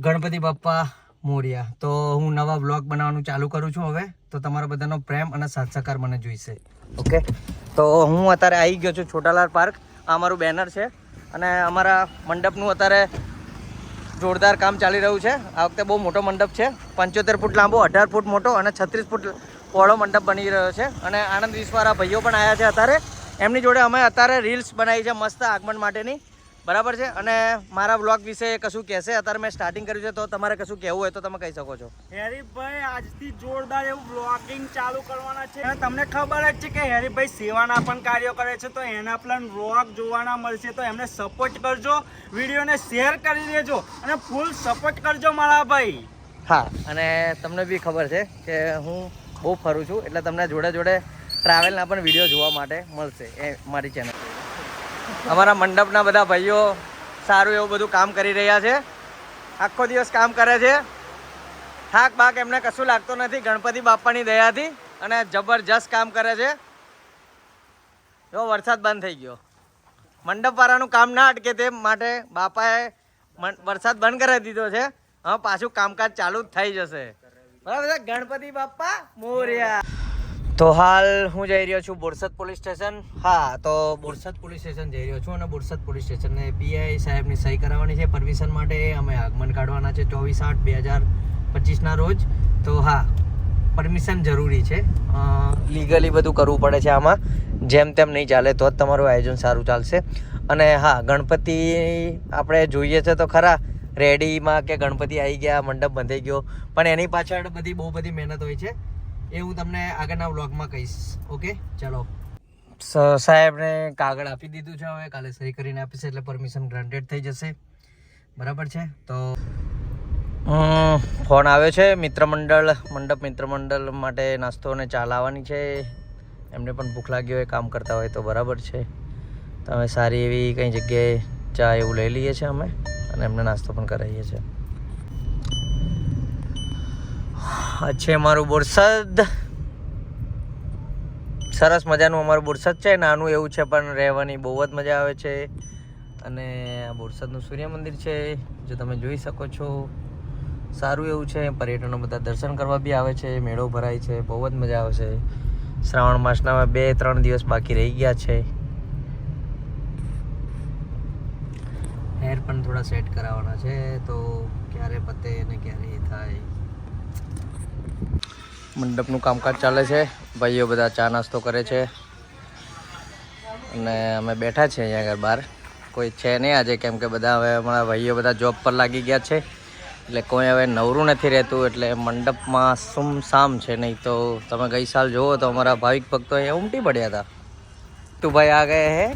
ગણપતિ બાપ્પા મોર્યા. તો હું નવા બ્લોગ બનાવવાનું ચાલુ કરું છું હવે. તો તમારો બધાનો પ્રેમ અને સાથ સહકાર મને જોઈશે. ઓકે, તો હું અત્યારે આવી ગયો છું છોટાલાલ પાર્ક. આ અમારું બેનર છે અને અમારા મંડપનું અત્યારે જોરદાર કામ ચાલી રહ્યું છે. આ વખતે બહુ મોટો મંડપ છે, 75 ફૂટ લાંબો, 18 ફૂટ મોટો અને 36 ફૂટ પહોળો મંડપ બની રહ્યો છે. અને આનંદ વિશ્વવાળા ભાઈઓ પણ આવ્યા છે અત્યારે. એમની જોડે અમે અત્યારે રીલ્સ બનાવી છે મસ્ત આગમન માટેની, બરાબર છે. અને મારા બ્લોગ વિશે કશું કહેશે. અત્યારે મેં સ્ટાર્ટિંગ કર્યું છે, તો તમારે કશું કહેવું હોય તો તમે કહી શકો છો. હેરીભાઈ આજથી જોરદાર એવું બ્લોગિંગ ચાલુ કરવાના છે. તમને ખબર જ છે કે હેરીભાઈ સેવાના પણ કાર્યો કરે છે, તો એના પણ બ્લોગ જોવાના મળશે. તો એમને સપોર્ટ કરજો, વિડીયોને શેર કરી દેજો અને ફૂલ સપોર્ટ કરજો મારા ભાઈ. હા, અને તમને બી ખબર છે કે હું બહુ ફરું છું, એટલે તમને જોડે જોડે ટ્રાવેલના પણ વિડીયો જોવા માટે મળશે એ મારી ચેનલ. અમારા મંડપના બધા ભાઈઓ સારું એવું બધું કામ કરી રહ્યા છે. આખો દિવસ કામ કરે છે, થાક બાક એમને કશું લાગતો નથી ગણપતિ બાપાની દયાથી. અને જબરજસ્ત કામ કરે છે. જો વરસાદ બંધ થઈ ગયો, મંડપવાળાનું કામ ના અટકે તે માટે બાપાએ વરસાદ બંધ કરી દીધો છે. હવે પાછું કામકાજ ચાલુ જ થઈ જશે, બરાબર છે. ગણપતિ બાપ્પા મોર્યા. તો હાલ હું જઈ રહ્યો છું બોરસદ પોલીસ સ્ટેશન. હા, તો બોરસદ પોલીસ સ્ટેશન જઈ રહ્યો છું અને બોરસદ પોલીસ સ્ટેશનને પીઆઈ સાહેબની સહી કરાવવાની છે પરમિશન માટે. અમે આગમન કાઢવાના છે 24/8/2025ના રોજ. તો હા, પરમિશન જરૂરી છે. લીગલી બધું કરવું પડે છે આમાં, જેમ તેમ નહીં ચાલે, તો જ તમારું આયોજન સારું ચાલશે. અને હા, ગણપતિ આપણે જોઈએ છે તો ખરા રેડીમાં કે ગણપતિ આવી ગયા, મંડપ બંધાઈ ગયો, પણ એની પાછળ બહુ બધી મહેનત હોય છે. એ હું તમને આગળના વ્લોગમાં કહીશ. ઓકે, ચલો. સાહેબને કાગળ આપી દીધું છે, હવે કાલે સહી કરીને આપીશ એટલે પરમિશન ગ્રાન્ટેડ થઈ જશે, બરાબર છે. તો ફોન આવ્યો છે મંડપ મિત્ર મંડળ માટે નાસ્તો અને ચા લાવવાની છે. એમને પણ ભૂખ લાગી હોય, કામ કરતા હોય તો બરાબર છે. તો અમે સારી એવી કઈ જગ્યાએ ચા એવું લઈ લઈએ છીએ અમે, અને એમને નાસ્તો પણ કરાવીએ છીએ. આ છે અમારું બોરસદ. સરસ મજાનું અમારું બોરસદ છે. નાનું એવું છે પણ રહેવાની બહુ જ મજા આવે છે. અને આ બોરસદનું સૂર્ય મંદિર છે, જો તમે જોઈ શકો છો. સારું એવું છે, પર્યટનો બધા દર્શન કરવા બી આવે છે, મેળો ભરાય છે, બહુ જ મજા આવે છે. શ્રાવણ માસના 2-3 દિવસ બાકી રહી ગયા છે. હેર પણ થોડા સેટ કરાવવાના છે, તો ક્યારે પતે ને ક્યારે એ થાય. મંડપનું કામકાજ ચાલે છે, ભાઈઓ બધા ચા નાસ્તો કરે છે અને અમે બેઠા છીએ અહીંયા આગળ બહાર. કોઈ છે નહીં આજે, કેમ કે બધા હવે અમારા ભાઈઓ બધા જોબ પર લાગી ગયા છે, એટલે કોઈ હવે નવરું નથી રહેતું. એટલે મંડપમાં સુમસામ છે. નહીં તો તમે ગઈ સાલ જુઓ તો અમારા ભાવિક ભક્તો અહીંયા ઉમટી પડ્યા હતા. તું ભાઈ આ ગયે હે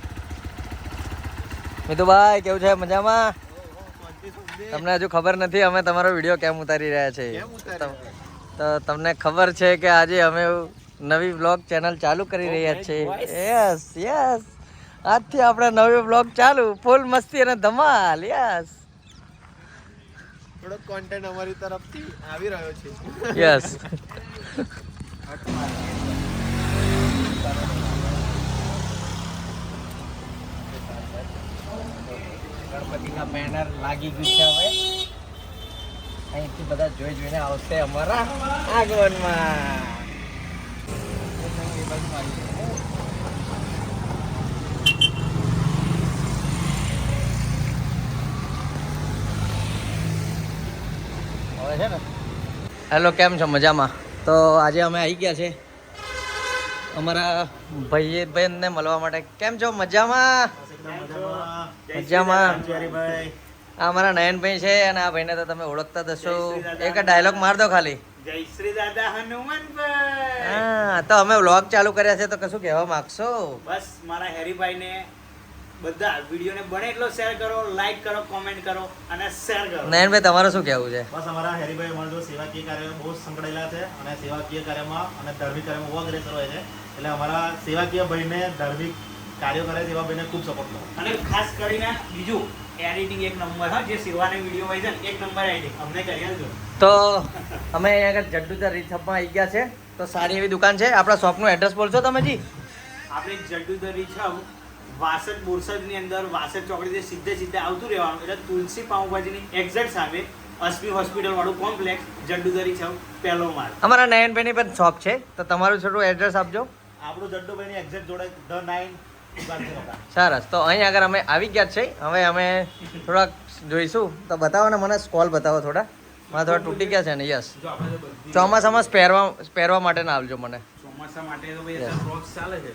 મિતુભાઈ, કેવું છે? મજામાં? તમને હજુ ખબર નથી અમે તમારો વિડીયો કેમ ઉતારી રહ્યા છે. તો તમને ખબર છે કે આજે અમે નવી બ્લોગ ચેનલ ચાલુ કરી રહ્યા છીએ. યસ, આજથી આપણે નવી બ્લોગ ચાલુ, ફૂલ મસ્તી અને ધમાલ. યસ, થોડો કોન્ટેન્ટ અમારી તરફથી આવી રહ્યો છે. યસ. ગણપતિના બેનર લાગી ગયું છે. હવે અહીંથી બધા જોઈને આવશે અમારા આગમનમાં. હવે છે ને, હેલો, કેમ છો? મજામાં? તો આજે અમે આવી ગયા છે અમારા ભાઈને મળવા માટે. કેમ છો? મજામાં? મજામાં. આ અમારા નયનભાઈ છે, અને આ ભાઈને તો તમે ઓળખતા દશો. એક ડાયલોગ માર દો ખાલી. જય શ્રી દાદા હનુમાનભાઈ. હા, તો અમે વ્લોગ ચાલુ કર્યા છે, તો કશું કહેવા માંગશો? બસ મારા હેરીભાઈને બધા વિડીયોને બને એટલો શેર કરો, લાઈક કરો, કોમેન્ટ કરો અને શેર કરો. નયનભાઈ, તમારું શું કહેવું છે? બસ અમારા હેરીભાઈ અમારા જો સેવાકીય કાર્યમાં બહુ સંકળાયેલા છે, અને સેવાકીય કાર્યમાં અને ધાર્મિક કાર્યમાં બહુ અગ્રેસર હોય છે. એટલે અમારા સેવાકીય ભાઈને ધાર્મિક કાર્યો કરે તેવા ભાઈને ખૂબ સપોર્ટ કરો. અને ખાસ કરીને બીજું એડિટિંગ એક નંબર. હા, જે સેવાના વિડીયો હોય છે ને, એક નંબર એડિટિંગ અમને કરી આપજો. તો અમે અહીંયા આગળ જડ્ડુદર રીછપમાં આવી ગયા છે. તો સારી એવી દુકાન છે. આપણા શોપનું એડ્રેસ બોલશો તમે જી? આપણે જડ્ડુદર રીછપ વાસદ બોરસદની અંદર વાસદ ચોકડીથી સીધે આવતું રહેવાનું, એટલે તુલસી પાઉંભાજીની એક્ઝેક્ટ સામે અસ્પી હોસ્પિટલ વાળું કોમ્પ્લેક્સ જડ્ડુદરી છે પહેલો માળ. અમારા નયનભાઈની પણ શોપ છે, તો તમારું છોટું એડ્રેસ આપજો. આપણું જડ્ડુભાઈની એક્ઝેક્ટ જોડે ધ 9 ગાંધીનગર. સરસ, તો અહીં આગળ અમે આવી ગયા જ છે. હવે અમે થોડાક જોઈશું, તો બતાવો ને મને સ્કોલ બતાવો થોડા. મારા થોડા તૂટી ગયા છે ને. યસ, જો આપણે તો બધી ચોમાસામાં પહેરવા માટે ના આવજો મને. ચોમાસા માટે તો ભાઈ અત્યારે ક્રોક્સ ચાલે છે.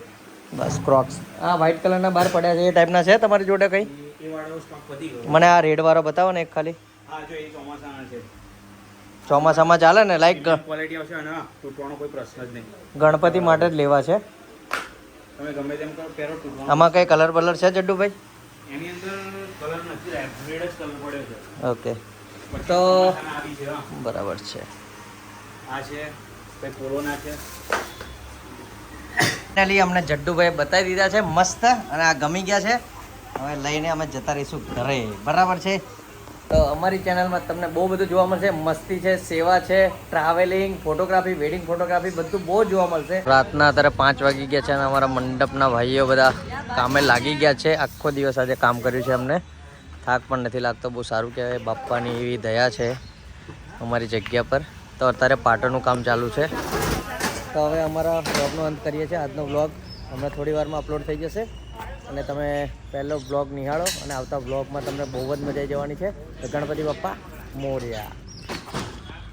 બસ ક્રોક્સ. આ વ્હાઈટ કલરના બહાર પડ્યા છે, એ ટાઈપના છે તમારી જોડે કંઈ? એ વાળો સ્ટોક વધી ગયો. મને આ રેડ વાળો બતાવો ને એક ખાલી. હા જો એ ચોમાસાના છે. ચોમાસામાં ચાલે ને, લાઈક ક્વોલિટી આવશે અને તૂટવાનો કોઈ પ્રશ્ન જ નહીં. ગણપતિ માટે જ લેવા છે. તમે ગમે તેમ કરો પહેરો તૂટવાનો. આમાં કઈ કલર બલર છે જડ્ડુભાઈ? એની અંદર કલર નથી, રેડ જ કલર પડ્યો છે. ઓકે, પછી તો ચોમાસાના આવી છે હા. બરાબર છે. આ છે ભાઈ પોલોના છે. ફાઇનલી અમને જડ્ડુભાઈ બતાવી દીધા છે મસ્ત, અને આ ગમી ગયા છે. હવે લઈને અમે જતા રહીશું ઘરે. બરાબર છે. તો અમારી ચેનલમાં તમને બહુ બધું જોવા મળશે. મસ્તી છે, સેવા છે, ટ્રાવેલિંગ, ફોટોગ્રાફી, વેડિંગ ફોટોગ્રાફી, બધું બહુ જોવા મળશે. રાતના અત્યારે 5 વાગી ગયા છે અને અમારા મંડપના ભાઈઓ બધા કામે લાગી ગયા છે. આખો દિવસ આજે કામ કર્યું છે. અમને થાક પણ નથી લાગતો. બહુ સારું કહેવાય. બાપ્પાની એવી દયા છે અમારી જગ્યા પર. તો અત્યારે પાટણનું કામ ચાલુ છે. તો હવે અમારા બ્લોગનો અંત કરીએ છીએ. આજનો બ્લોગ હમણાં થોડી વારમાં અપલોડ થઈ જશે, અને તમે પહેલો બ્લોગ નિહાળો, અને આવતા બ્લોગમાં તમને બહુ જ મજા આવી જવાની છે. તો ગણપતિ બાપ્પા મોરયા.